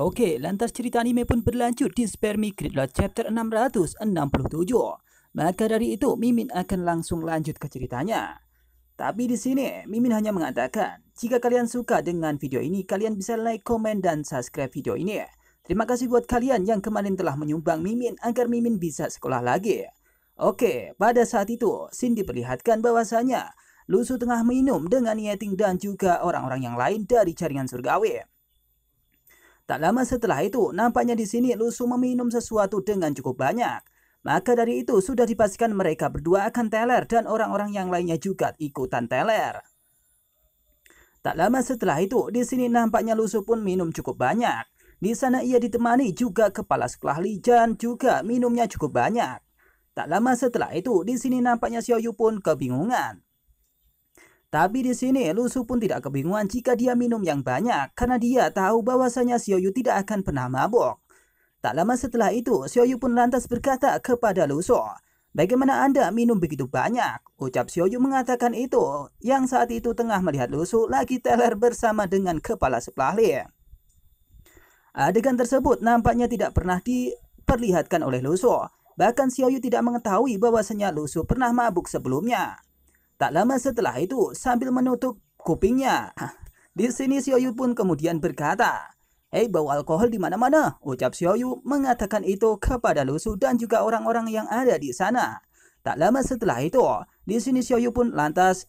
Oke, lantas cerita anime pun berlanjut di Spermi Gridlock chapter 667. Maka dari itu, Mimin akan langsung lanjut ke ceritanya. Tapi di sini, Mimin hanya mengatakan, jika kalian suka dengan video ini, kalian bisa like, komen, dan subscribe video ini. Terima kasih buat kalian yang kemarin telah menyumbang Mimin agar Mimin bisa sekolah lagi. Oke, pada saat itu, Shin diperlihatkan bahwasanya Lusu tengah minum dengan Yeting dan juga orang-orang yang lain dari jaringan surgawi. Tak lama setelah itu, nampaknya di sini Lusu meminum sesuatu dengan cukup banyak. Maka dari itu sudah dipastikan mereka berdua akan teler dan orang-orang yang lainnya juga ikutan teler. Tak lama setelah itu, di sini nampaknya Lusu pun minum cukup banyak. Di sana ia ditemani juga kepala sekolah Lee dan juga minumnya cukup banyak. Tak lama setelah itu, di sini nampaknya Xiaoyu pun kebingungan. Tapi di sini Lusu pun tidak kebingungan jika dia minum yang banyak karena dia tahu bahwasanya Xiaoyu tidak akan pernah mabuk. Tak lama setelah itu, Xiaoyu pun lantas berkata kepada Lusu, "Bagaimana Anda minum begitu banyak?" Ucap Xiaoyu mengatakan itu yang saat itu tengah melihat Lusu lagi teler bersama dengan kepala sekolah Lee. Adegan tersebut nampaknya tidak pernah diperlihatkan oleh Lusu. Bahkan Xiaoyu tidak mengetahui bahwasanya Lusu pernah mabuk sebelumnya. Tak lama setelah itu, sambil menutup kupingnya, di sini Xiaoyu pun kemudian berkata, "Hei, bau alkohol di mana-mana," ucap Xiaoyu mengatakan itu kepada Lusu dan juga orang-orang yang ada di sana. Tak lama setelah itu, di sini Xiaoyu pun lantas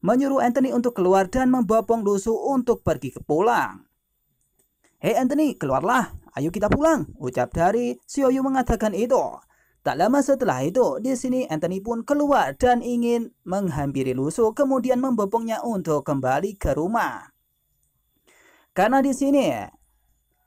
menyuruh Anthony untuk keluar dan membopong Lusu untuk pergi ke pulang. "Hei Anthony, keluarlah, ayo kita pulang," ucap dari Xiaoyu mengatakan itu. Tak lama setelah itu, di sini Anthony pun keluar dan ingin menghampiri Lusu kemudian membopongnya untuk kembali ke rumah. Karena di sini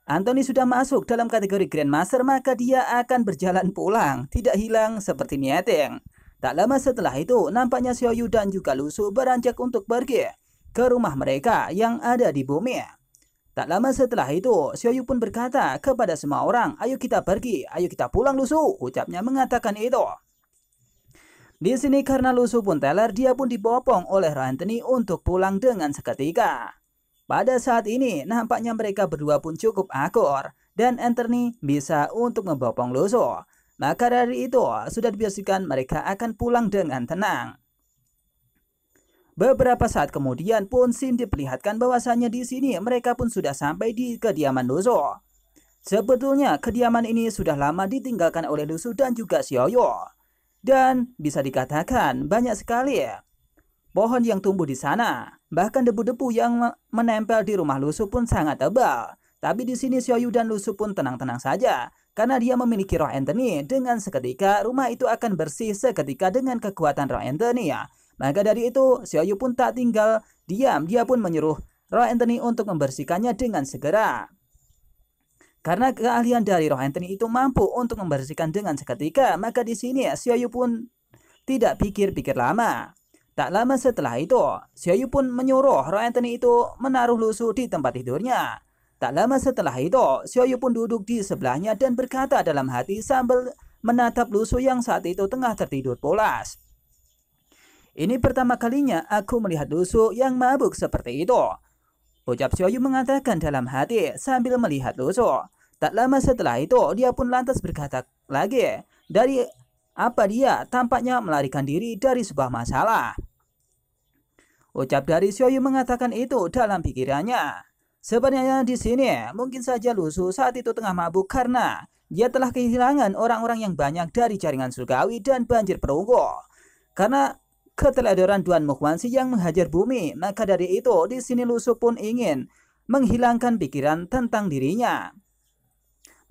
Anthony sudah masuk dalam kategori Grandmaster, maka dia akan berjalan pulang, tidak hilang seperti Nieteng. Tak lama setelah itu, nampaknya Xiaoyu dan juga Lusu beranjak untuk pergi ke rumah mereka yang ada di bumi. Tak lama setelah itu, Xiaoyu pun berkata kepada semua orang, "Ayo kita pergi, ayo kita pulang Lusu," ucapnya mengatakan itu. Di sini karena Lusu pun teler, dia pun dibopong oleh Anthony untuk pulang dengan seketika. Pada saat ini, nampaknya mereka berdua pun cukup akur, dan Anthony bisa untuk membopong Lusu. Maka dari itu, sudah dipastikan mereka akan pulang dengan tenang. Beberapa saat kemudian pun Shin diperlihatkan bahwasannya di sini mereka pun sudah sampai di kediaman Lusu. Sebetulnya kediaman ini sudah lama ditinggalkan oleh Lusu dan juga Xiaoyu. Dan bisa dikatakan banyak sekali pohon yang tumbuh di sana. Bahkan debu-debu yang menempel di rumah Lusu pun sangat tebal. Tapi di sini Xiaoyu dan Lusu pun tenang-tenang saja karena dia memiliki roh Anthony. Dengan seketika rumah itu akan bersih seketika dengan kekuatan roh Anthony ya. Maka dari itu, Xiaoyu pun tak tinggal diam, dia pun menyuruh roh Anthony untuk membersihkannya dengan segera. Karena keahlian dari roh Anthony itu mampu untuk membersihkan dengan seketika, maka di sini Xiaoyu pun tidak pikir-pikir lama. Tak lama setelah itu, Xiaoyu pun menyuruh roh Anthony itu menaruh Lusu di tempat tidurnya. Tak lama setelah itu, Xiaoyu pun duduk di sebelahnya dan berkata dalam hati sambil menatap Lusu yang saat itu tengah tertidur pulas. "Ini pertama kalinya aku melihat Lusu yang mabuk seperti itu," ucap Xiaoyu mengatakan dalam hati sambil melihat Lusu. Tak lama setelah itu, dia pun lantas berkata lagi, "Dari apa dia tampaknya melarikan diri dari sebuah masalah." Ucap dari Xiaoyu mengatakan itu dalam pikirannya. Sebenarnya di sini mungkin saja Lusu saat itu tengah mabuk karena dia telah kehilangan orang-orang yang banyak dari jaringan surgawi dan banjir perunggu. Karena keteledoran Duan Mukhwansi yang menghajar bumi, maka dari itu di sini Lusu pun ingin menghilangkan pikiran tentang dirinya.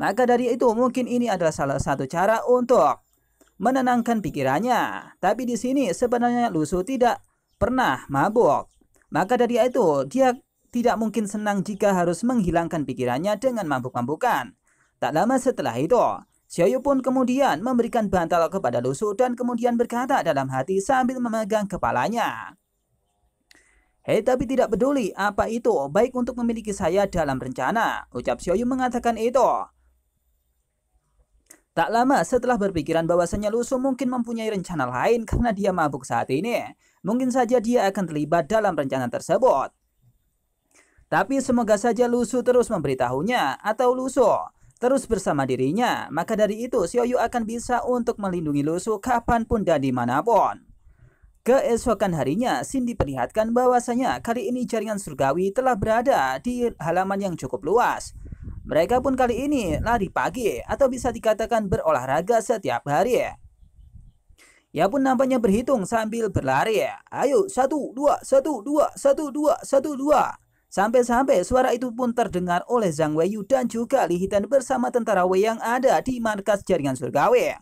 Maka dari itu mungkin ini adalah salah satu cara untuk menenangkan pikirannya. Tapi di sini sebenarnya Lusu tidak pernah mabuk. Maka dari itu dia tidak mungkin senang jika harus menghilangkan pikirannya dengan mabuk-mabukan. Tak lama setelah itu, Xiaoyu pun kemudian memberikan bantal kepada Lusu dan kemudian berkata dalam hati sambil memegang kepalanya, "Hei, tapi tidak peduli apa itu, baik untuk memiliki saya dalam rencana," ucap Xiaoyu mengatakan itu. Tak lama setelah berpikiran bahwasanya Lusu mungkin mempunyai rencana lain karena dia mabuk saat ini, mungkin saja dia akan terlibat dalam rencana tersebut. Tapi semoga saja Lu Su terus memberitahunya atau Lu Su terus bersama dirinya. Maka dari itu Xiao Yu akan bisa untuk melindungi Lu Su kapanpun dan dimanapun. Keesokan harinya, Xin diperlihatkan bahwasanya kali ini jaringan surgawi telah berada di halaman yang cukup luas. Mereka pun kali ini lari pagi atau bisa dikatakan berolahraga setiap hari. Ia pun nampaknya berhitung sambil berlari. Ayo, 1, 2, 1, 2, 1, 2, 1, 2. Sampai-sampai suara itu pun terdengar oleh Zhang Weiyu dan juga Li Hitan bersama tentara Wei yang ada di markas jaringan surgawi.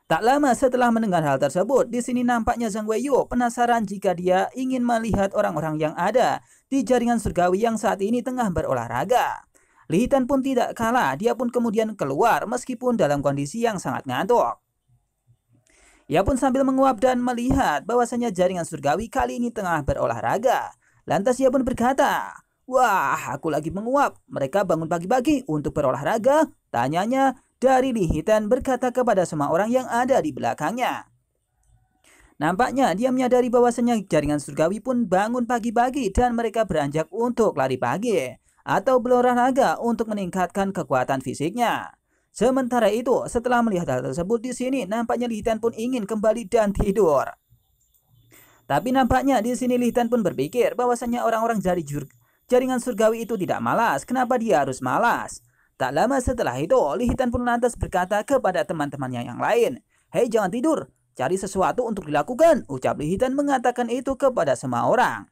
Tak lama setelah mendengar hal tersebut, di sini nampaknya Zhang Weiyu penasaran jika dia ingin melihat orang-orang yang ada di jaringan surgawi yang saat ini tengah berolahraga. Li Hitan pun tidak kalah, dia pun kemudian keluar meskipun dalam kondisi yang sangat ngantuk. Ia pun sambil menguap dan melihat bahwasanya jaringan surgawi kali ini tengah berolahraga. Lantas ia pun berkata, "Wah, aku lagi menguap. Mereka bangun pagi-pagi untuk berolahraga?" Tanyanya dari Li Hitan berkata kepada semua orang yang ada di belakangnya. Nampaknya dia menyadari bahwasanya jaringan surgawi pun bangun pagi-pagi dan mereka beranjak untuk lari pagi atau berolahraga untuk meningkatkan kekuatan fisiknya. Sementara itu, setelah melihat hal tersebut di sini, nampaknya Li Hitan pun ingin kembali dan tidur. Tapi nampaknya di sini Li Hitan pun berpikir bahwasanya orang-orang dari jaringan surgawi itu tidak malas. Kenapa dia harus malas? Tak lama setelah itu, Li Hitan pun lantas berkata kepada teman-temannya yang lain, "Hei, jangan tidur, cari sesuatu untuk dilakukan," ucap Li Hitan mengatakan itu kepada semua orang.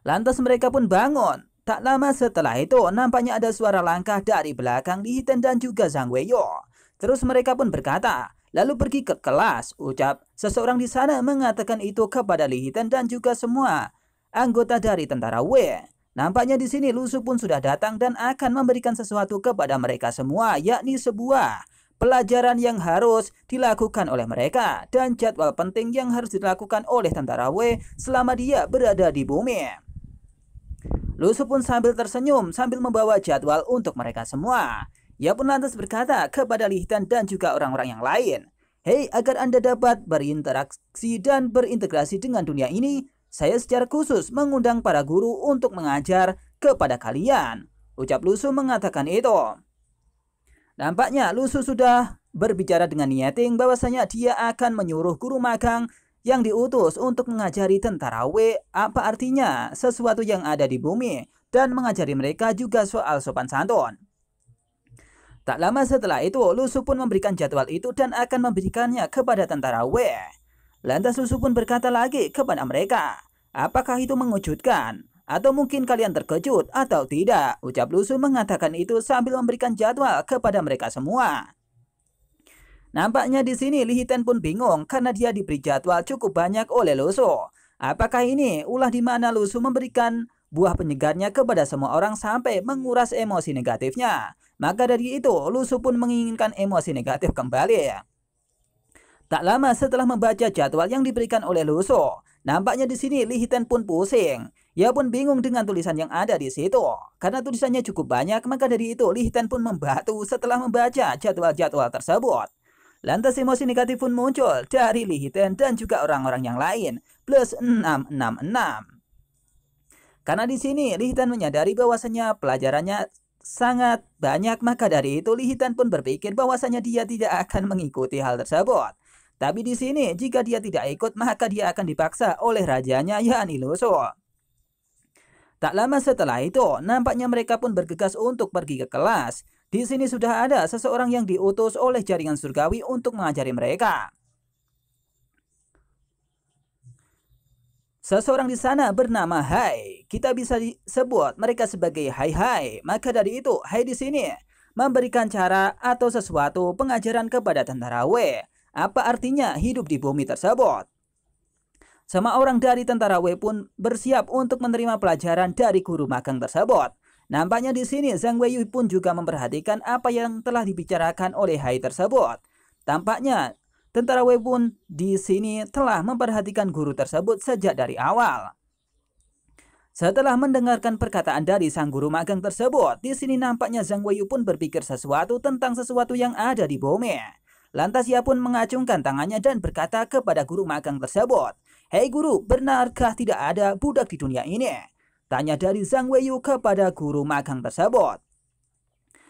Lantas mereka pun bangun. Tak lama setelah itu, nampaknya ada suara langkah dari belakang Li Hitan dan juga Zhang Weiyu. Terus mereka pun berkata, "Lalu pergi ke kelas," ucap seseorang di sana mengatakan itu kepada Li Hitan dan juga semua anggota dari tentara Wei. Nampaknya di sini Lu Su pun sudah datang dan akan memberikan sesuatu kepada mereka semua, yakni sebuah pelajaran yang harus dilakukan oleh mereka dan jadwal penting yang harus dilakukan oleh tentara Wei selama dia berada di bumi. Lu Su pun sambil tersenyum sambil membawa jadwal untuk mereka semua. Ia pun lantas berkata kepada Li Hitan dan juga orang-orang yang lain, "Hei, agar Anda dapat berinteraksi dan berintegrasi dengan dunia ini, saya secara khusus mengundang para guru untuk mengajar kepada kalian," ucap Lu Su mengatakan itu. Nampaknya Lu Su sudah berbicara dengan Nieting bahwasanya dia akan menyuruh guru magang yang diutus untuk mengajari tentara Wei apa artinya sesuatu yang ada di bumi dan mengajari mereka juga soal sopan santun. Tak lama setelah itu, Lu Su pun memberikan jadwal itu dan akan memberikannya kepada tentara Wei. Lantas Lu Su pun berkata lagi kepada mereka, "Apakah itu mengejutkan? Atau mungkin kalian terkejut atau tidak?" ucap Lu Su mengatakan itu sambil memberikan jadwal kepada mereka semua. Nampaknya di sini Li Hitan pun bingung karena dia diberi jadwal cukup banyak oleh Lu Su. Apakah ini ulah di mana Lu Su memberikan buah penyegarnya kepada semua orang sampai menguras emosi negatifnya? Maka dari itu Lu Su pun menginginkan emosi negatif kembali. Tak lama setelah membaca jadwal yang diberikan oleh Lu Su, nampaknya di sini Li Hitan pun pusing. Ia pun bingung dengan tulisan yang ada di situ. Karena tulisannya cukup banyak, maka dari itu Li Hitan pun membatu setelah membaca jadwal-jadwal tersebut. Lantas emosi negatif pun muncul dari Li Hitan dan juga orang-orang yang lain, plus 666. Karena di sini Li Hitan menyadari bahwasanya pelajarannya sangat banyak, maka dari itu Li Hitan pun berpikir bahwasanya dia tidak akan mengikuti hal tersebut. Tapi di sini jika dia tidak ikut maka dia akan dipaksa oleh rajanya, yakni Lu Su. Tak lama setelah itu, nampaknya mereka pun bergegas untuk pergi ke kelas. Di sini sudah ada seseorang yang diutus oleh jaringan surgawi untuk mengajari mereka. Seseorang di sana bernama Hai. Kita bisa disebut mereka sebagai Hai. Maka dari itu, Hai di sini memberikan cara atau sesuatu pengajaran kepada tentara Wei. Apa artinya hidup di bumi tersebut? Semua orang dari tentara Wei pun bersiap untuk menerima pelajaran dari guru magang tersebut. Nampaknya di sini Zhang Weiyu pun juga memperhatikan apa yang telah dibicarakan oleh Hai tersebut. Tampaknya tentara Wei pun di sini telah memperhatikan guru tersebut sejak dari awal. Setelah mendengarkan perkataan dari sang guru magang tersebut, di sini nampaknya Zhang Weiyu pun berpikir sesuatu tentang sesuatu yang ada di bumi. Lantas ia pun mengacungkan tangannya dan berkata kepada guru magang tersebut, "Hei guru, benarkah tidak ada budak di dunia ini?" Tanya dari Zhang Weiyu kepada guru magang tersebut.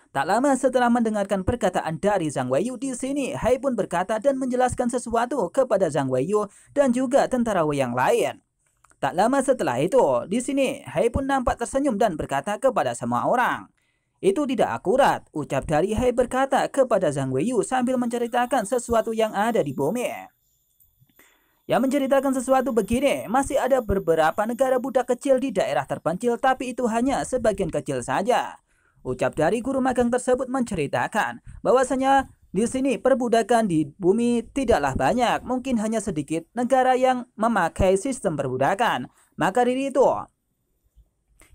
Tak lama setelah mendengarkan perkataan dari Zhang Weiyu di sini, Hai pun berkata dan menjelaskan sesuatu kepada Zhang Weiyu dan juga tentara Wei yang lain. Tak lama setelah itu, di sini Hai pun nampak tersenyum dan berkata kepada semua orang. Itu tidak akurat, ucap dari Hai berkata kepada Zhang Weiyu sambil menceritakan sesuatu yang ada di bumi. Yang menceritakan sesuatu begini, masih ada beberapa negara budak kecil di daerah terpencil, tapi itu hanya sebagian kecil saja. Ucap dari guru magang tersebut menceritakan bahwasanya di sini perbudakan di bumi tidaklah banyak, mungkin hanya sedikit negara yang memakai sistem perbudakan. Maka dari itu,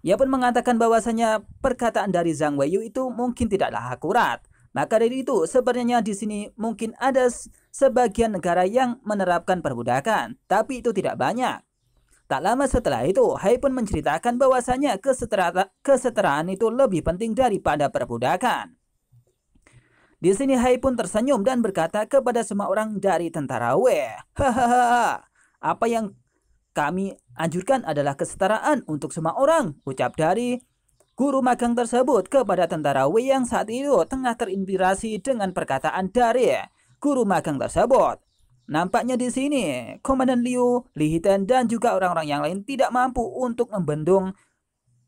ia pun mengatakan bahwasanya perkataan dari Zhang Weiyu itu mungkin tidaklah akurat. Maka dari itu, sebenarnya di sini mungkin ada sebagian negara yang menerapkan perbudakan, tapi itu tidak banyak. Tak lama setelah itu, Hai pun menceritakan bahwasanya kesetaraan itu lebih penting daripada perbudakan. Di sini Hai pun tersenyum dan berkata kepada semua orang dari tentara Wei, hahaha, apa yang kami anjurkan adalah kesetaraan untuk semua orang, ucap dari guru magang tersebut kepada tentara Wei yang saat itu tengah terinspirasi dengan perkataan dari guru magang tersebut. Nampaknya di sini, Komandan Liu, Li Hiten, dan juga orang-orang yang lain tidak mampu untuk membendung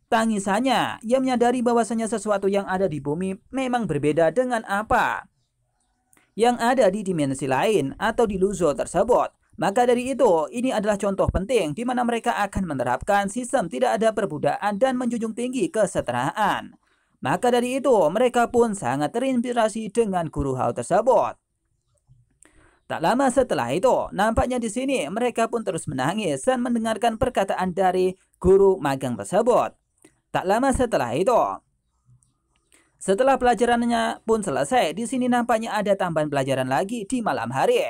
tangisannya. Ia menyadari bahwasanya sesuatu yang ada di bumi memang berbeda dengan apa yang ada di dimensi lain atau di Luzhou tersebut. Maka dari itu, ini adalah contoh penting di mana mereka akan menerapkan sistem tidak ada perbudakan dan menjunjung tinggi kesetaraan. Maka dari itu, mereka pun sangat terinspirasi dengan guru Hao tersebut. Tak lama setelah itu, nampaknya di sini mereka pun terus menangis dan mendengarkan perkataan dari guru magang tersebut. Tak lama setelah itu, setelah pelajarannya pun selesai, di sini nampaknya ada tambahan pelajaran lagi di malam hari.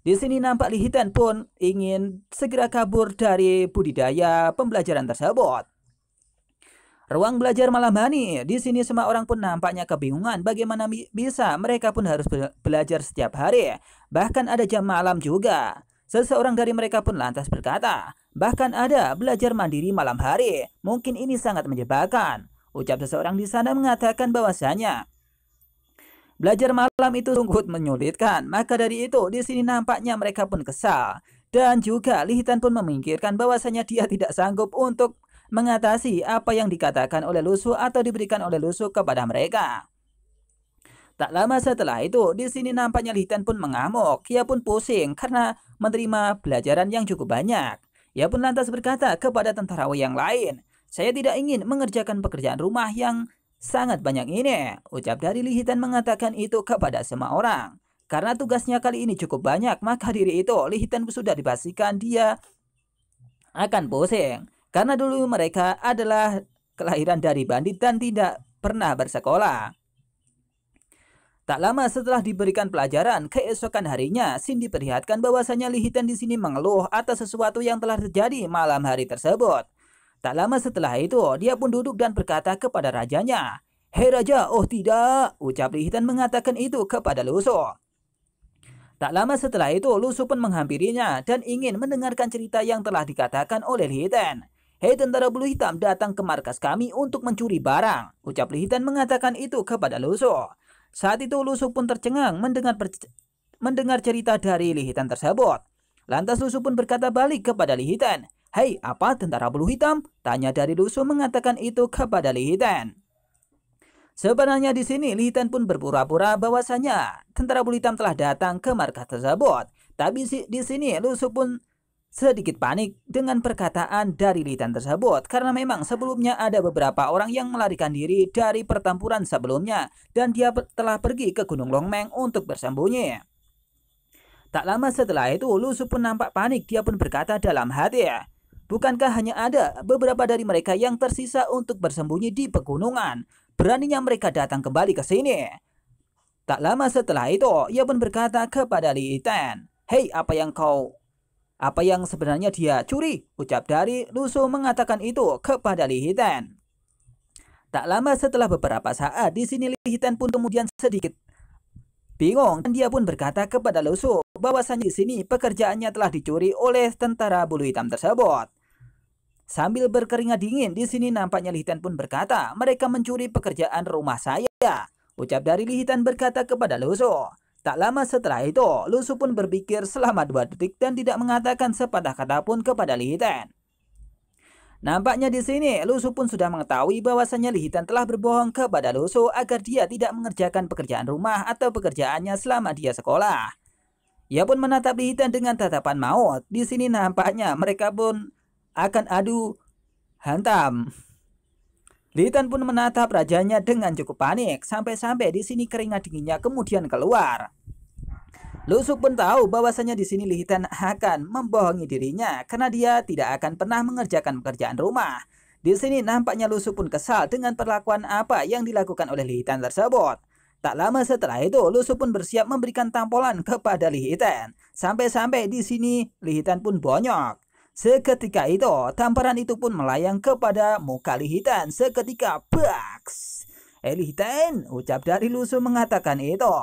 Di sini nampak Li Hiten pun ingin segera kabur dari budidaya pembelajaran tersebut. Ruang belajar malam hari, di sini semua orang pun nampaknya kebingungan bagaimana bisa mereka pun harus belajar setiap hari. Bahkan ada jam malam juga. Seseorang dari mereka pun lantas berkata, bahkan ada belajar mandiri malam hari. Mungkin ini sangat menyebalkan. Ucap seseorang di sana mengatakan bahwasanya belajar malam itu sungguh menyulitkan. Maka dari itu, di sini nampaknya mereka pun kesal. Dan juga Li Hiten pun memikirkan bahwasanya dia tidak sanggup untuk mengatasi apa yang dikatakan oleh Luzhou atau diberikan oleh Luzhou kepada mereka. Tak lama setelah itu, di sini nampaknya Li Hiten pun mengamuk. Ia pun pusing karena menerima pelajaran yang cukup banyak. Ia pun lantas berkata kepada tentara Wei yang lain, saya tidak ingin mengerjakan pekerjaan rumah yang sangat banyak ini. Ucap dari Li Hiten mengatakan itu kepada semua orang. Karena tugasnya kali ini cukup banyak, maka diri itu Li Hiten sudah dipastikan dia akan pusing. Karena dulu mereka adalah kelahiran dari bandit dan tidak pernah bersekolah. Tak lama setelah diberikan pelajaran, keesokan harinya, Xin diperlihatkan bahwasanya Li Hiten di sini mengeluh atas sesuatu yang telah terjadi malam hari tersebut. Tak lama setelah itu, dia pun duduk dan berkata kepada rajanya, "Hei Raja, oh tidak," ucap Li Hiten mengatakan itu kepada Luzhou. Tak lama setelah itu, Luzhou pun menghampirinya dan ingin mendengarkan cerita yang telah dikatakan oleh Li Hiten. "Hei tentara bulu hitam, datang ke markas kami untuk mencuri barang," ucap Li Hiten mengatakan itu kepada Luzhou. Saat itu Luzhou pun tercengang mendengar cerita dari Li Hiten tersebut. Lantas Luzhou pun berkata balik kepada Li Hiten, "Hei, apa tentara bulu hitam?" tanya dari Luzhou mengatakan itu kepada Li Hiten. Sebenarnya di sini Li Hiten pun berpura-pura bahwasanya tentara bulu hitam telah datang ke markas tersebut. Tapi di sini Luzhou pun sedikit panik dengan perkataan dari Li Hiten tersebut karena memang sebelumnya ada beberapa orang yang melarikan diri dari pertempuran sebelumnya dan dia telah pergi ke Gunung Longmeng untuk bersembunyi. Tak lama setelah itu Luzhou pun nampak panik. Dia pun berkata dalam hati, bukankah hanya ada beberapa dari mereka yang tersisa untuk bersembunyi di pegunungan? Beraninya mereka datang kembali ke sini. Tak lama setelah itu ia pun berkata kepada Li Hiten, "Hei, apa yang sebenarnya dia curi?" ucap dari Luzhou mengatakan itu kepada Li Hiten. Tak lama setelah beberapa saat, di sini Li Hiten pun kemudian sedikit bingung dan dia pun berkata kepada Luzhou bahwasanya di sini pekerjaannya telah dicuri oleh tentara bulu hitam tersebut. Sambil berkeringat dingin, di sini nampaknya Lihitan pun berkata, mereka mencuri pekerjaan rumah saya. Ucap dari Lihitan berkata kepada Lusu. Tak lama setelah itu, Lusu pun berpikir selama 2 detik dan tidak mengatakan sepatah kata pun kepada Lihitan. Nampaknya di sini Lusu pun sudah mengetahui bahwasannya Lihitan telah berbohong kepada Lusu agar dia tidak mengerjakan pekerjaan rumah atau pekerjaannya selama dia sekolah. Ia pun menatap Lihitan dengan tatapan maut. Di sini nampaknya mereka pun akan adu hantam. Lihitan pun menatap rajanya dengan cukup panik, sampai-sampai di sini keringat dinginnya kemudian keluar. Lusu pun tahu bahwasanya di sini Lihitan akan membohongi dirinya karena dia tidak akan pernah mengerjakan pekerjaan rumah. Di sini nampaknya Lusu pun kesal dengan perlakuan apa yang dilakukan oleh Lihitan tersebut. Tak lama setelah itu, Lusu pun bersiap memberikan tampolan kepada Lihitan. Sampai-sampai di sini Lihitan pun bonyok. Seketika itu, tamparan itu pun melayang kepada muka Lihitan. Seketika, baks! Lihitan, ucap dari Lusu mengatakan itu.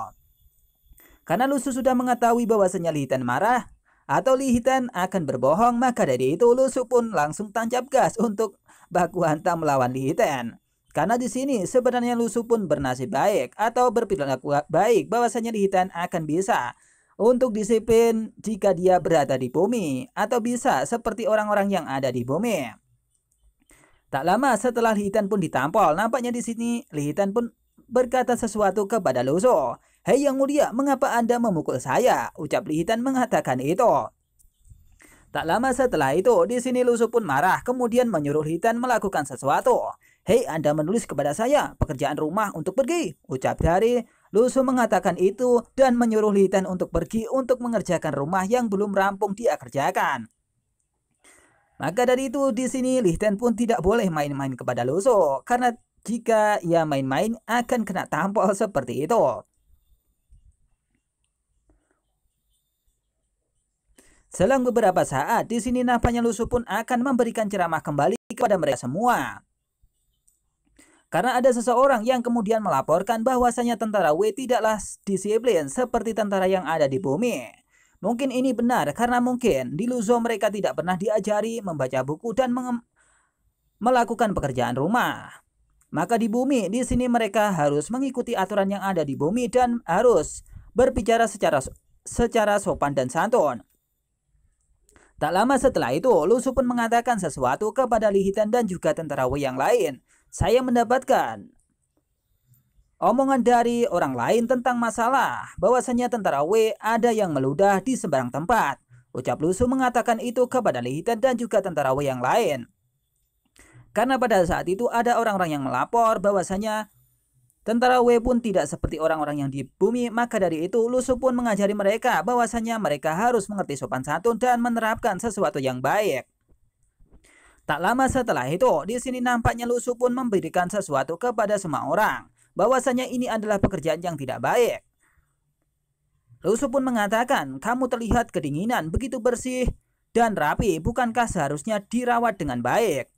Karena Lusu sudah mengetahui bahwasanya Lihitan marah atau Lihitan akan berbohong, maka dari itu Lusu pun langsung tancap gas untuk baku hantam melawan Lihitan. Karena di sini sebenarnya Lusu pun bernasib baik atau berperilaku baik bahwasanya Lihitan akan bisa untuk disiplin jika dia berada di bumi atau bisa seperti orang-orang yang ada di bumi. Tak lama setelah Lihitan pun ditampol, nampaknya di sini Lihitan pun berkata sesuatu kepada Lusu. Hei yang mulia, mengapa Anda memukul saya? Ucap Lihitan mengatakan itu. Tak lama setelah itu, di sini Lusu pun marah, kemudian menyuruh Lihitan melakukan sesuatu. Hei, Anda menulis kepada saya pekerjaan rumah untuk pergi. Ucap dari Lusu mengatakan itu dan menyuruh Lihitan untuk pergi untuk mengerjakan rumah yang belum rampung dia kerjakan. Maka dari itu di sini Lihitan pun tidak boleh main-main kepada Lusu, karena jika ia main-main akan kena tampol seperti itu. Selang beberapa saat, di sini nampaknya Lusu pun akan memberikan ceramah kembali kepada mereka semua. Karena ada seseorang yang kemudian melaporkan bahwasanya tentara W tidaklah disiplin seperti tentara yang ada di bumi. Mungkin ini benar karena mungkin di Luzo mereka tidak pernah diajari membaca buku dan melakukan pekerjaan rumah. Maka di bumi di sini mereka harus mengikuti aturan yang ada di bumi dan harus berbicara secara sopan dan santun. Tak lama setelah itu, Lusu pun mengatakan sesuatu kepada Lihitan dan juga tentara W yang lain. Saya mendapatkan omongan dari orang lain tentang masalah bahwasanya tentara W ada yang meludah di seberang tempat. Ucap Lusu mengatakan itu kepada Lihitan dan juga tentara W yang lain. Karena pada saat itu ada orang-orang yang melapor bahwasanya tentara W pun tidak seperti orang-orang yang di bumi, maka dari itu Lusu pun mengajari mereka bahwasanya mereka harus mengerti sopan santun dan menerapkan sesuatu yang baik. Tak lama setelah itu, di sini nampaknya Lusu pun memberikan sesuatu kepada semua orang, bahwasanya ini adalah pekerjaan yang tidak baik. Lusu pun mengatakan, kamu terlihat kedinginan, begitu bersih dan rapi, bukankah seharusnya dirawat dengan baik?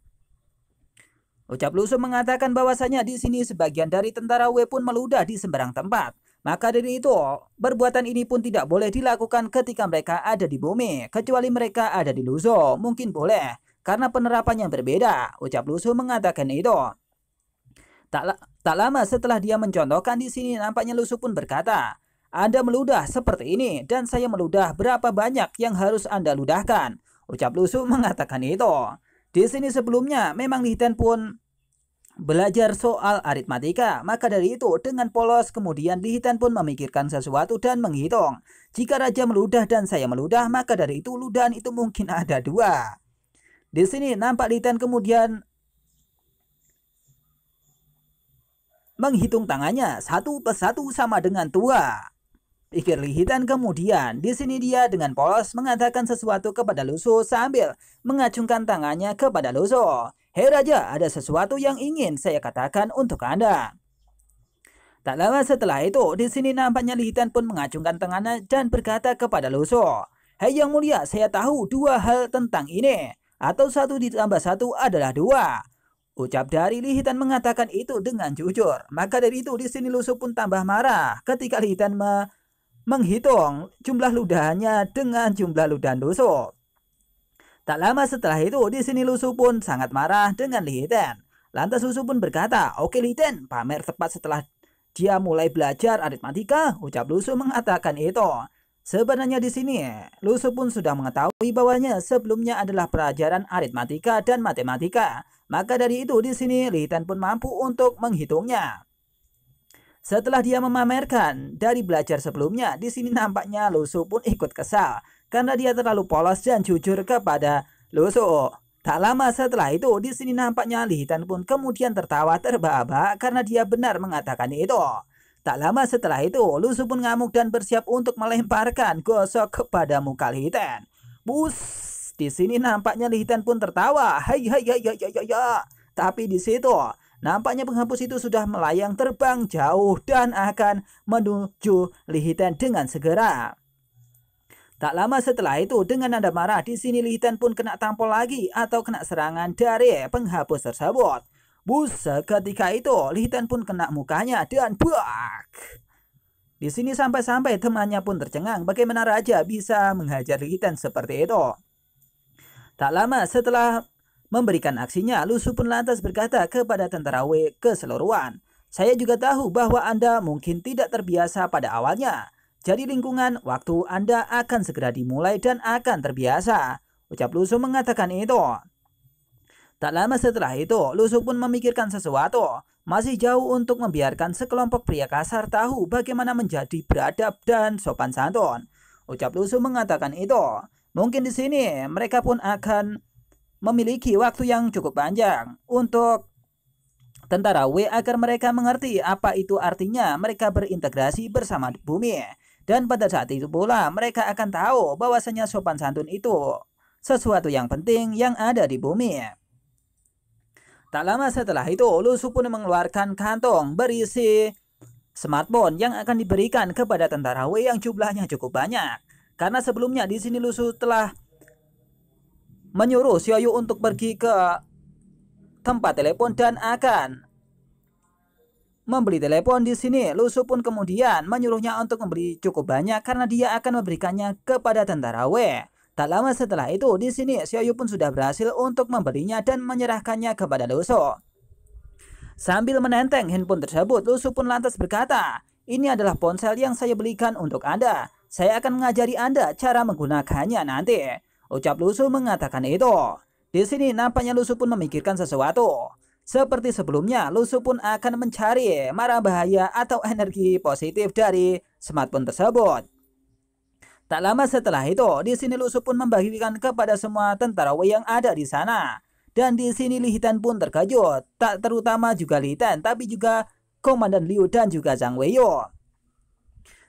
Ucap Lusu mengatakan bahwasanya di sini sebagian dari tentara W pun meludah di sembarang tempat. Maka dari itu, perbuatan ini pun tidak boleh dilakukan ketika mereka ada di bumi, kecuali mereka ada di Luzo. Mungkin boleh, karena penerapannya berbeda. Ucap Lusu mengatakan itu. Tak lama setelah dia mencontohkan di sini, nampaknya Lusu pun berkata, Anda meludah seperti ini, dan saya meludah berapa banyak yang harus Anda ludahkan. Ucap Lusu mengatakan itu. Di sini sebelumnya memang Lihitan pun belajar soal aritmatika, maka dari itu dengan polos kemudian Lihitan pun memikirkan sesuatu dan menghitung. Jika raja meludah dan saya meludah, maka dari itu ludahan itu mungkin ada 2. Di sini nampak Lihitan kemudian menghitung tangannya, 1 plus 1 sama dengan 2. Pikir Lihitan kemudian, di sini dia dengan polos mengatakan sesuatu kepada Lusu sambil mengacungkan tangannya kepada Lusu. Hei Raja, ada sesuatu yang ingin saya katakan untuk Anda. Tak lama setelah itu, di sini nampaknya Lihitan pun mengacungkan tangannya dan berkata kepada Lusu. Hei yang mulia, saya tahu 2 hal tentang ini. Atau 1 ditambah 1 adalah 2. Ucap dari Lihitan mengatakan itu dengan jujur. Maka dari itu di sini Lusu pun tambah marah ketika Lihitan menghitung jumlah ludahannya dengan jumlah ludahan Lusu. Tak lama setelah itu, di sini Lu Su pun sangat marah dengan Li Hiten. Lantas Lu Su pun berkata, "Oke Li Hiten, pamer tepat setelah dia mulai belajar aritmatika," ucap Lu Su mengatakan itu. Sebenarnya di sini, Lu Su pun sudah mengetahui bahwanya sebelumnya adalah pelajaran aritmatika dan matematika. Maka dari itu di sini Li Hiten pun mampu untuk menghitungnya. Setelah dia memamerkan dari belajar sebelumnya, di sini nampaknya Lu Su pun ikut kesal karena dia terlalu polos dan jujur kepada Lu Su. Tak lama setelah itu, di sini nampaknya Li Hiten pun kemudian tertawa terbahak-bahak karena dia benar mengatakan itu. Tak lama setelah itu, Lu Su pun ngamuk dan bersiap untuk melemparkan gosok kepada muka Li Hiten. Bus, di sini nampaknya Li Hiten pun tertawa. Hai hai hai hai hai hai. Tapi di situ nampaknya penghapus itu sudah melayang terbang jauh dan akan menuju Li Hiten dengan segera. Tak lama setelah itu, dengan nada marah, di sini Li Hiten pun kena tampol lagi atau kena serangan dari penghapus tersebut. Bus, seketika itu Li Hiten pun kena mukanya dan buak. Di sini sampai-sampai temannya pun tercengang bagaimana raja bisa menghajar Li Hiten seperti itu. Tak lama setelah memberikan aksinya, Lu Su pun lantas berkata kepada tentara Wei keseluruhan, "Saya juga tahu bahwa Anda mungkin tidak terbiasa pada awalnya. Jadi lingkungan waktu Anda akan segera dimulai dan akan terbiasa," ucap Lu Su mengatakan itu. Tak lama setelah itu, Lu Su pun memikirkan sesuatu. Masih jauh untuk membiarkan sekelompok pria kasar tahu bagaimana menjadi beradab dan sopan santun, ucap Lu Su mengatakan itu. Mungkin di sini mereka pun akan memiliki waktu yang cukup panjang untuk tentara Wei agar mereka mengerti apa itu artinya mereka berintegrasi bersama bumi. Dan pada saat itu pula mereka akan tahu bahwasanya sopan santun itu sesuatu yang penting yang ada di bumi. Tak lama setelah itu, Lu Su pun mengeluarkan kantong berisi smartphone yang akan diberikan kepada tentara Wei yang jumlahnya cukup banyak. Karena sebelumnya di sini Lu Su telah menyuruh Xiaoyu untuk pergi ke tempat telepon dan akan membeli telepon. Di sini Lu Su pun kemudian menyuruhnya untuk membeli cukup banyak karena dia akan memberikannya kepada tentara Wei. Tak lama setelah itu, di sini Xiaoyu pun sudah berhasil untuk membelinya dan menyerahkannya kepada Lu Su. Sambil menenteng handphone tersebut, Lu Su pun lantas berkata, "Ini adalah ponsel yang saya belikan untuk Anda. Saya akan mengajari Anda cara menggunakannya nanti," ucap Lu Su mengatakan itu. Di sini nampaknya Lu Su pun memikirkan sesuatu. Seperti sebelumnya, Lu Su pun akan mencari mara bahaya atau energi positif dari smartphone tersebut. Tak lama setelah itu, di sini Lu Su pun membagikan kepada semua tentara Wei yang ada di sana. Dan di sini Li Hiten pun terkejut, tak terutama juga Li Hiten, tapi juga Komandan Liu dan juga Zhang Weiyu.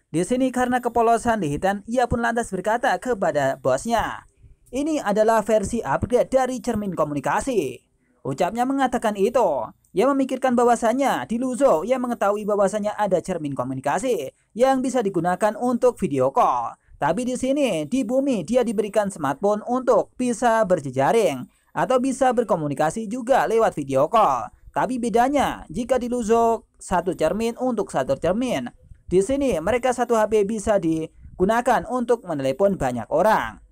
Di sini karena kepolosan Li Hiten, ia pun lantas berkata kepada bosnya, "Ini adalah versi upgrade dari cermin komunikasi," ucapnya mengatakan itu. Ia memikirkan bahwasanya di Luzhou ia mengetahui bahwasanya ada cermin komunikasi yang bisa digunakan untuk video call. Tapi di sini di bumi dia diberikan smartphone untuk bisa berjejaring atau bisa berkomunikasi juga lewat video call. Tapi bedanya jika di Luzhou satu cermin untuk satu cermin, di sini mereka satu HP bisa digunakan untuk menelepon banyak orang.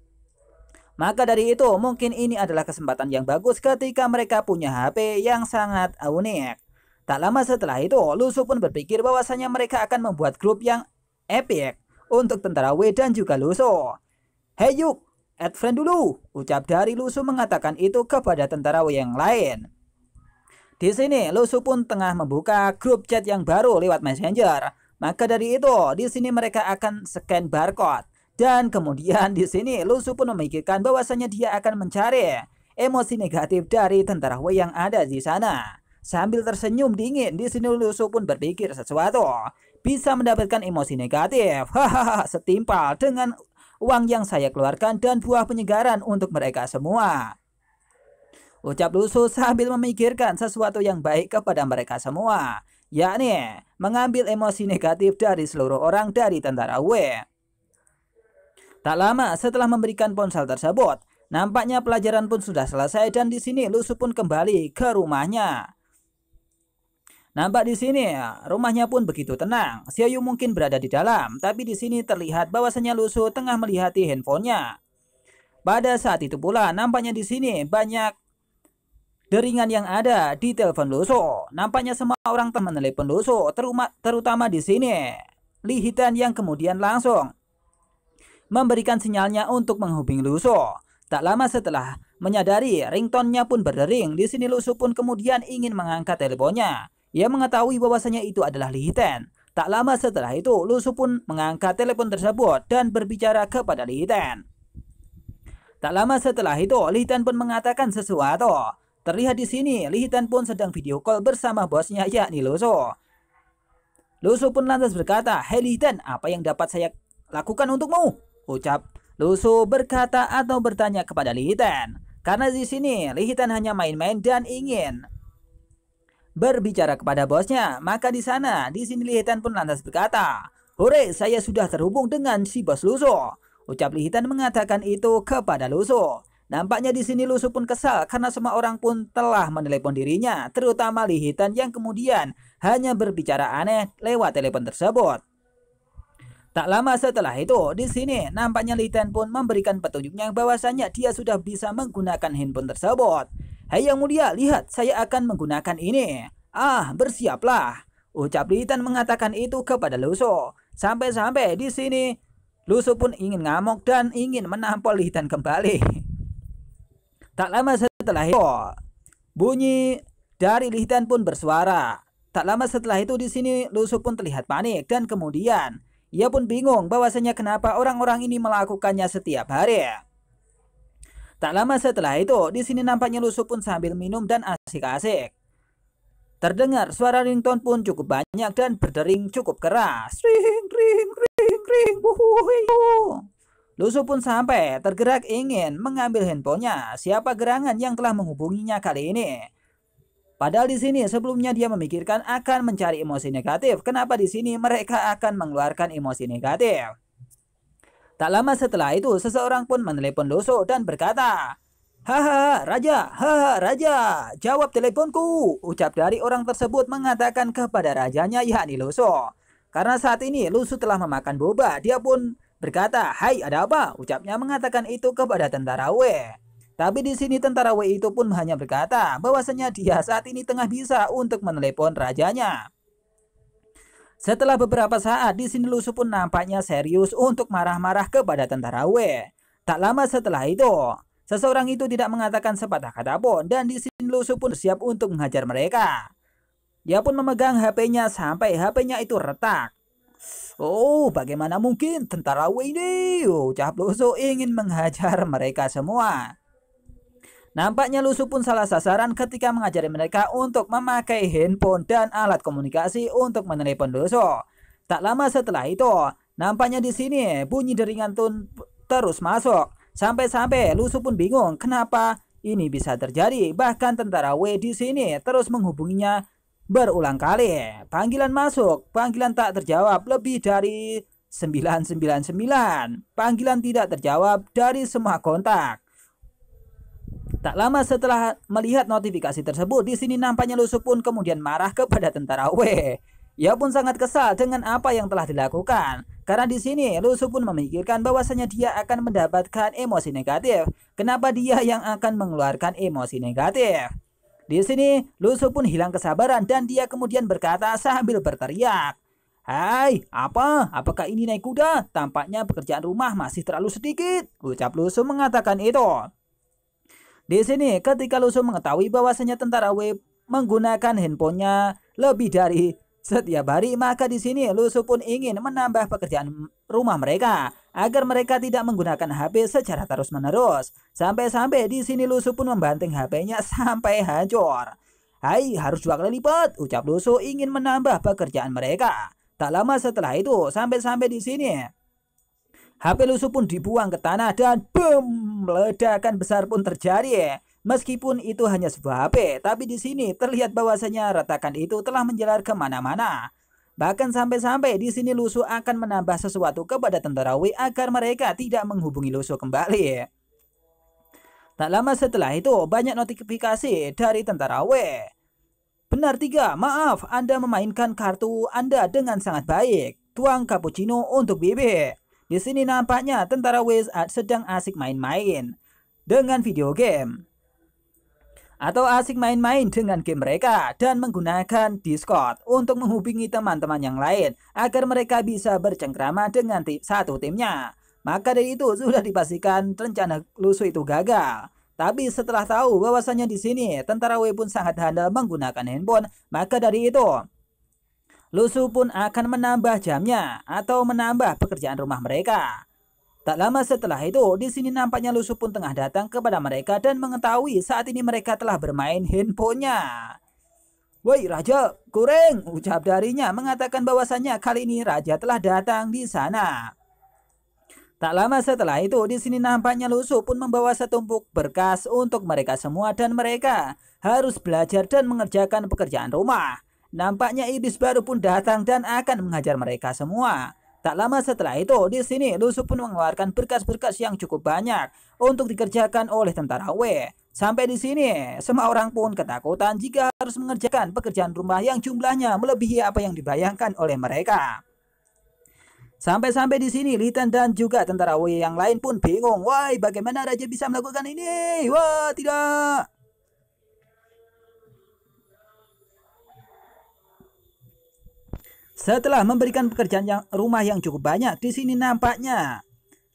Maka dari itu mungkin ini adalah kesempatan yang bagus ketika mereka punya HP yang sangat unik. Tak lama setelah itu, Lu Su pun berpikir bahwasanya mereka akan membuat grup yang epic untuk tentara Wei dan juga Lu Su. "Hey Yuk, add friend dulu," ucap dari Lu Su mengatakan itu kepada tentara Wei yang lain. Di sini Lu Su pun tengah membuka grup chat yang baru lewat Messenger. Maka dari itu, di sini mereka akan scan barcode. Dan kemudian di sini Lu Su pun memikirkan bahwasanya dia akan mencari emosi negatif dari tentara Wei yang ada di sana. Sambil tersenyum dingin, di sini Lu Su pun berpikir sesuatu. Bisa mendapatkan emosi negatif. Hahaha, setimpal dengan uang yang saya keluarkan dan buah penyegaran untuk mereka semua, ucap Lu Su sambil memikirkan sesuatu yang baik kepada mereka semua, yakni mengambil emosi negatif dari seluruh orang dari tentara Wei. Tak lama setelah memberikan ponsel tersebut, nampaknya pelajaran pun sudah selesai dan di sini Lu Su pun kembali ke rumahnya. Nampak di sini rumahnya pun begitu tenang. Xiaoyu mungkin berada di dalam, tapi di sini terlihat bahwasanya Lu Su tengah melihat handphonenya. Pada saat itu pula nampaknya di sini banyak deringan yang ada di telepon Luso. Nampaknya semua orang telah menelepon Luso, terutama di sini Li Hitan yang kemudian langsung memberikan sinyalnya untuk menghubungi Luso. Tak lama setelah menyadari ringtone-nya pun berdering, di sini Luso pun kemudian ingin mengangkat teleponnya. Ia mengetahui bahwasanya itu adalah Li Hitan. Tak lama setelah itu, Luso pun mengangkat telepon tersebut dan berbicara kepada Li Hitan. Tak lama setelah itu, Li Hitan pun mengatakan sesuatu. Terlihat di sini, Li Hitan pun sedang video call bersama bosnya, yakni Luso. Luso pun lantas berkata, "Hei Li Hitan, apa yang dapat saya lakukan untukmu?" Ucap Luso berkata atau bertanya kepada Li Hitan. Karena di sini Li Hitan hanya main-main dan ingin berbicara kepada bosnya, maka di sini Li Hitan pun lantas berkata, "Hore, saya sudah terhubung dengan si bos Luso." Ucap Li Hitan mengatakan itu kepada Luso. Nampaknya di sini Luso pun kesal karena semua orang pun telah menelepon dirinya, terutama Li Hitan yang kemudian hanya berbicara aneh lewat telepon tersebut. Tak lama setelah itu, di sini nampaknya Li Hitan pun memberikan petunjuknya bahwasanya dia sudah bisa menggunakan handphone tersebut. "Hei yang mulia, lihat, saya akan menggunakan ini. Ah, bersiaplah." Ucap Li Hitan mengatakan itu kepada Luso. Sampai-sampai di sini Luso pun ingin ngamuk dan ingin menampol Li Hitan kembali. Tak lama setelah itu, bunyi dari Li Hitan pun bersuara. Tak lama setelah itu di sini Luso pun terlihat panik dan kemudian ia pun bingung bahwasanya kenapa orang-orang ini melakukannya setiap hari. Tak lama setelah itu, di sini nampaknya Luso pun sambil minum dan asik-asik. Terdengar suara ringtone pun cukup banyak dan berdering cukup keras. Ring, ring, ring, ring, wuhu. Luso pun sampai tergerak ingin mengambil handphonenya. Siapa gerangan yang telah menghubunginya kali ini? Padahal di sini sebelumnya dia memikirkan akan mencari emosi negatif. Kenapa di sini mereka akan mengeluarkan emosi negatif? Tak lama setelah itu seseorang pun menelepon Luso dan berkata, "Haha, Raja, haha, Raja, jawab teleponku." Ucap dari orang tersebut mengatakan kepada rajanya, yakni Luso. Karena saat ini Luso telah memakan boba, dia pun berkata, "Hai, ada apa?" Ucapnya mengatakan itu kepada tentara W. Tapi di sini tentara W itu pun hanya berkata bahwasanya dia saat ini tengah bisa untuk menelepon rajanya. Setelah beberapa saat di sini Luso pun nampaknya serius untuk marah-marah kepada tentara W. Tak lama setelah itu, seseorang itu tidak mengatakan sepatah kata pun dan di sini Luso pun siap untuk menghajar mereka. Dia pun memegang HP-nya sampai HP-nya itu retak. "Oh, bagaimana mungkin tentara W ini?" Ucap Luso ingin menghajar mereka semua. Nampaknya Luso pun salah sasaran ketika mengajari mereka untuk memakai handphone dan alat komunikasi untuk menelepon Luso. Tak lama setelah itu, nampaknya di sini bunyi deringan pun terus masuk. Sampai-sampai Luso pun bingung kenapa ini bisa terjadi. Bahkan tentara W di sini terus menghubunginya berulang kali. Panggilan masuk, panggilan tak terjawab lebih dari 999. Panggilan tidak terjawab dari semua kontak. Tak lama setelah melihat notifikasi tersebut, di sini nampaknya Luso pun kemudian marah kepada tentara W. Ia pun sangat kesal dengan apa yang telah dilakukan. Karena di sini Luso pun memikirkan bahwasanya dia akan mendapatkan emosi negatif. Kenapa dia yang akan mengeluarkan emosi negatif? Di sini Luso pun hilang kesabaran dan dia kemudian berkata sambil berteriak, "Hai, apa? Apakah ini naik kuda? Tampaknya pekerjaan rumah masih terlalu sedikit." Ucap Luso mengatakan itu. Di sini ketika Luso mengetahui bahwasanya tentara W menggunakan handphonenya lebih dari setiap hari, maka di sini Luso pun ingin menambah pekerjaan rumah mereka agar mereka tidak menggunakan HP secara terus-menerus. Sampai-sampai di sini Luso pun membanting HP-nya sampai hancur. "Hai, harus 2 kali lipat," ucap Luso ingin menambah pekerjaan mereka. Tak lama setelah itu, sampai-sampai di sini HP Luso pun dibuang ke tanah dan boom, ledakan besar pun terjadi. Meskipun itu hanya sebuah HP, tapi di sini terlihat bahwasanya retakan itu telah menjalar kemana-mana. Bahkan sampai-sampai di sini Luso akan menambah sesuatu kepada tentara W agar mereka tidak menghubungi Luso kembali. Tak lama setelah itu banyak notifikasi dari tentara W. "Benar 3, maaf, Anda memainkan kartu Anda dengan sangat baik. Tuang cappuccino untuk Bibi." Di sini nampaknya tentara Wei sedang asik main-main dengan video game atau asik main-main dengan game mereka dan menggunakan Discord untuk menghubungi teman-teman yang lain agar mereka bisa bercengkrama dengan satu timnya. Maka dari itu sudah dipastikan rencana lusuh itu gagal. Tapi setelah tahu bahwasannya di sini tentara Wei pun sangat handal menggunakan handphone, maka dari itu lusuh pun akan menambah jamnya atau menambah pekerjaan rumah mereka. Tak lama setelah itu, di sini nampaknya lusuh pun tengah datang kepada mereka dan mengetahui saat ini mereka telah bermain handphonenya. "Woi Raja, goreng!" ucap darinya mengatakan bahwasannya kali ini Raja telah datang di sana. Tak lama setelah itu, di sini nampaknya lusuh pun membawa setumpuk berkas untuk mereka semua dan mereka harus belajar dan mengerjakan pekerjaan rumah. Nampaknya iblis baru pun datang dan akan mengajar mereka semua. Tak lama setelah itu, di sini lusuh pun mengeluarkan berkas-berkas yang cukup banyak untuk dikerjakan oleh tentara W. Sampai di sini, semua orang pun ketakutan jika harus mengerjakan pekerjaan rumah yang jumlahnya melebihi apa yang dibayangkan oleh mereka. Sampai-sampai di sini, Li Tan dan juga tentara Wei yang lain pun bingung. Wah, bagaimana Raja bisa melakukan ini? Wah, tidak. Setelah memberikan pekerjaan rumah yang cukup banyak, di sini nampaknya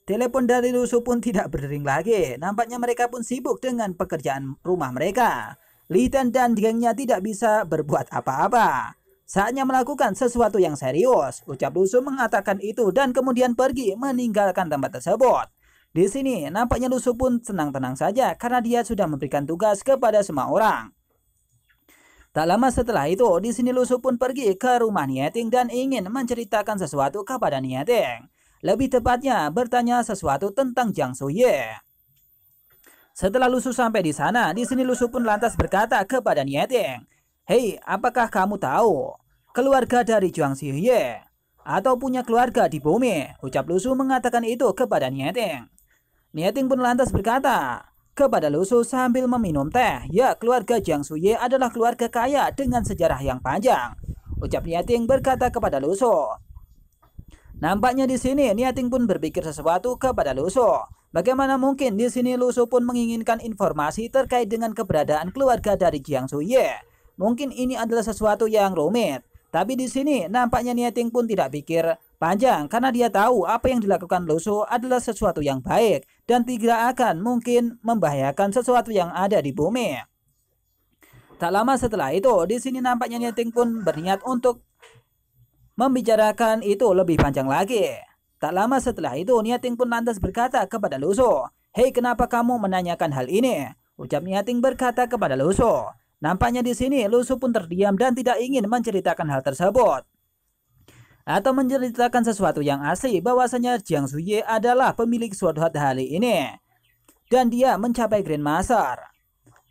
telepon dari lusuh pun tidak berdering lagi. Nampaknya mereka pun sibuk dengan pekerjaan rumah mereka. Li Tan dan gengnya tidak bisa berbuat apa-apa. Saatnya melakukan sesuatu yang serius, ucap lusuh mengatakan itu dan kemudian pergi meninggalkan tempat tersebut. Di sini nampaknya lusuh pun tenang-tenang saja karena dia sudah memberikan tugas kepada semua orang. Tak lama setelah itu, di sini lusuh pun pergi ke rumah Nieting dan ingin menceritakan sesuatu kepada Nieting. Lebih tepatnya bertanya sesuatu tentang Jiang Suye. Setelah lusuh sampai di sana, di sini lusuh pun lantas berkata kepada Nieting, "Hei, apakah kamu tahu keluarga dari Jiang Suye atau punya keluarga di bumi?" Ucap lusuh mengatakan itu kepada Nieting. Nieting pun lantas berkata kepada lusuh sambil meminum teh, "Ya, keluarga Jiang Suye adalah keluarga kaya dengan sejarah yang panjang." Ucap Nieting berkata kepada lusuh. Nampaknya di sini Nieting pun berpikir sesuatu kepada lusuh. Bagaimana mungkin di sini lusuh pun menginginkan informasi terkait dengan keberadaan keluarga dari Jiang Suye? Mungkin ini adalah sesuatu yang rumit. Tapi di sini nampaknya Nieting pun tidak pikir panjang karena dia tahu apa yang dilakukan lusuh adalah sesuatu yang baik dan tidak akan mungkin membahayakan sesuatu yang ada di bumi. Tak lama setelah itu, di sini nampaknya Nieting pun berniat untuk membicarakan itu lebih panjang lagi. Tak lama setelah itu, Nieting pun lantas berkata kepada lusuh, "Hei, kenapa kamu menanyakan hal ini?" Ucap Nieting berkata kepada lusuh. Nampaknya di sini lusuh pun terdiam dan tidak ingin menceritakan hal tersebut atau menceritakan sesuatu yang asli bahwasanya Jiang Suye adalah pemilik suatu hal ini dan dia mencapai Grandmaster.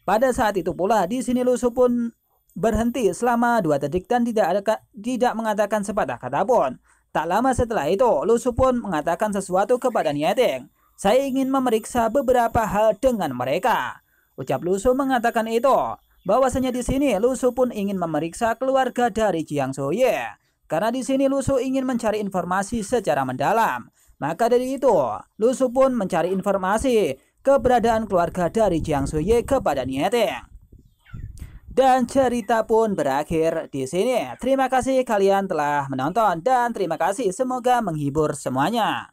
Pada saat itu pula di sini lusuh pun berhenti selama 2 detik dan tidak mengatakan sepatah kata pun. Tak lama setelah itu lusuh pun mengatakan sesuatu kepada Nieting. "Saya ingin memeriksa beberapa hal dengan mereka." Ucap lusuh mengatakan itu. Bahwasanya di sini lusuh pun ingin memeriksa keluarga dari Jiang Suye karena di sini lusuh ingin mencari informasi secara mendalam. Maka dari itu, lusuh pun mencari informasi keberadaan keluarga dari Jiang Suye kepada Nieting. Dan cerita pun berakhir di sini. Terima kasih kalian telah menonton dan terima kasih, semoga menghibur semuanya.